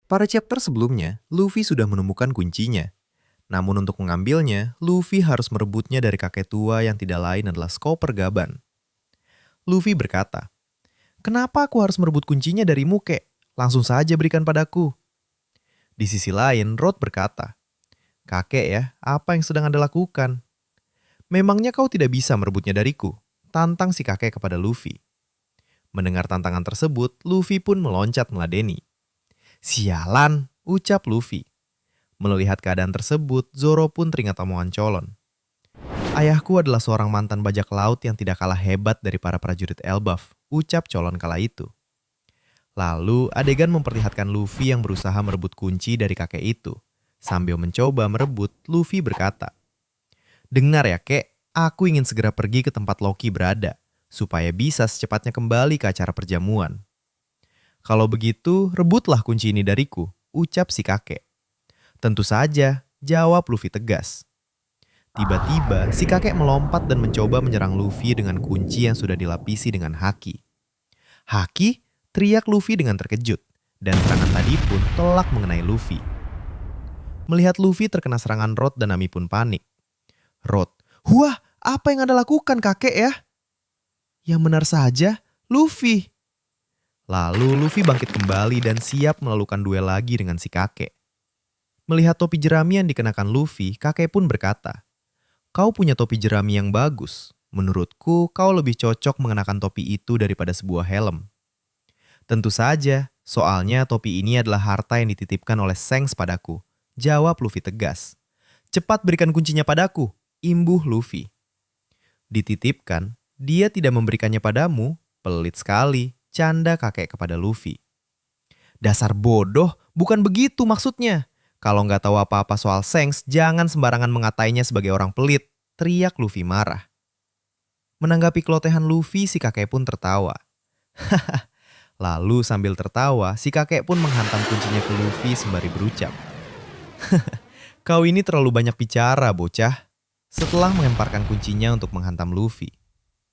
Pada chapter sebelumnya, Luffy sudah menemukan kuncinya. Namun untuk mengambilnya, Luffy harus merebutnya dari kakek tua yang tidak lain adalah Chopper Gaban. Luffy berkata, "Kenapa aku harus merebut kuncinya darimu, kek? Langsung saja berikan padaku." Di sisi lain, Road berkata, "Kakek ya, apa yang sedang Anda lakukan? Memangnya kau tidak bisa merebutnya dariku?" Tantang si kakek kepada Luffy. Mendengar tantangan tersebut, Luffy pun meloncat meladeni. "Sialan," ucap Luffy. Melihat keadaan tersebut, Zoro pun teringat omongan Colon. "Ayahku adalah seorang mantan bajak laut yang tidak kalah hebat dari para prajurit Elbaf," ucap Colon kala itu. Lalu, adegan memperlihatkan Luffy yang berusaha merebut kunci dari kakek itu. Sambil mencoba merebut, Luffy berkata, "Dengar ya, kek, aku ingin segera pergi ke tempat Loki berada, supaya bisa secepatnya kembali ke acara perjamuan. Kalau begitu, rebutlah kunci ini dariku," ucap si kakek. "Tentu saja," jawab Luffy tegas. Tiba-tiba, si kakek melompat dan mencoba menyerang Luffy dengan kunci yang sudah dilapisi dengan haki. "Haki?" teriak Luffy dengan terkejut, dan serangan tadi pun telak mengenai Luffy. Melihat Luffy terkena serangan Road dan Nami pun panik. "Road, wah, apa yang Anda lakukan, kakek ya?" "Yang benar saja, Luffy." Lalu Luffy bangkit kembali dan siap melakukan duel lagi dengan si kakek. Melihat topi jerami yang dikenakan Luffy, kakek pun berkata, "Kau punya topi jerami yang bagus. Menurutku, kau lebih cocok mengenakan topi itu daripada sebuah helm." "Tentu saja, soalnya topi ini adalah harta yang dititipkan oleh Shanks padaku," jawab Luffy tegas. "Cepat berikan kuncinya padaku," imbuh Luffy. "Dititipkan? Dia tidak memberikannya padamu? Pelit sekali," canda kakek kepada Luffy. "Dasar bodoh, bukan begitu maksudnya. Kalau nggak tahu apa-apa soal Shanks, jangan sembarangan mengatainya sebagai orang pelit," teriak Luffy marah. Menanggapi kelotehan Luffy, si kakek pun tertawa. Lalu sambil tertawa, si kakek pun menghantam kuncinya ke Luffy sembari berucap, "Kau ini terlalu banyak bicara, bocah." Setelah melemparkan kuncinya untuk menghantam Luffy,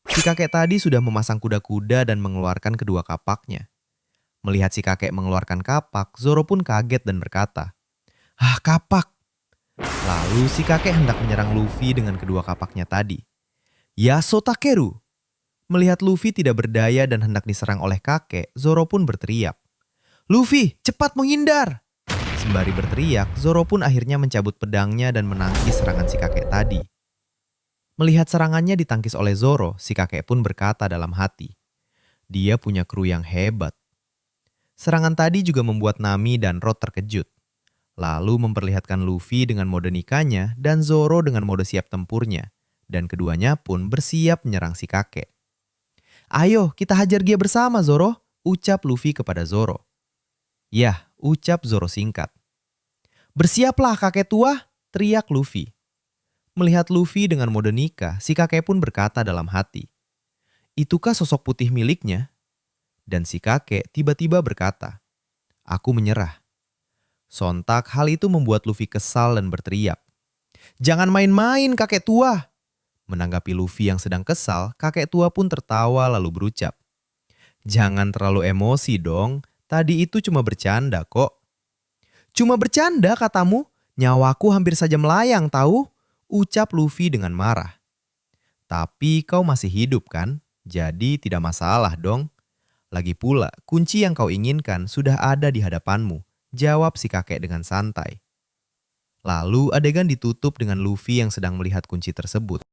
si kakek tadi sudah memasang kuda-kuda dan mengeluarkan kedua kapaknya. Melihat si kakek mengeluarkan kapak, Zoro pun kaget dan berkata, "Ah, kapak!" Lalu si kakek hendak menyerang Luffy dengan kedua kapaknya tadi. "Yasuo Takeru!" Melihat Luffy tidak berdaya dan hendak diserang oleh kakek, Zoro pun berteriak, "Luffy, cepat menghindar!" Sembari berteriak, Zoro pun akhirnya mencabut pedangnya dan menangkis serangan si kakek tadi. Melihat serangannya ditangkis oleh Zoro, si kakek pun berkata dalam hati, "Dia punya kru yang hebat." Serangan tadi juga membuat Nami dan Road terkejut. Lalu memperlihatkan Luffy dengan mode nikahnya dan Zoro dengan mode siap tempurnya. Dan keduanya pun bersiap menyerang si kakek. "Ayo, kita hajar dia bersama, Zoro," ucap Luffy kepada Zoro. "Yah," ucap Zoro singkat. "Bersiaplah kakek tua," teriak Luffy. Melihat Luffy dengan mode nikah, si kakek pun berkata dalam hati, "Itukah sosok putih miliknya?" Dan si kakek tiba-tiba berkata, "Aku menyerah." Sontak hal itu membuat Luffy kesal dan berteriak, "Jangan main-main, kakek tua!" Menanggapi Luffy yang sedang kesal, kakek tua pun tertawa lalu berucap, "Jangan terlalu emosi dong, tadi itu cuma bercanda kok." "Cuma bercanda katamu? Nyawaku hampir saja melayang tahu?" ucap Luffy dengan marah. "Tapi kau masih hidup kan? Jadi tidak masalah dong. Lagi pula, kunci yang kau inginkan sudah ada di hadapanmu," jawab si kakek dengan santai. Lalu adegan ditutup dengan Luffy yang sedang melihat kunci tersebut.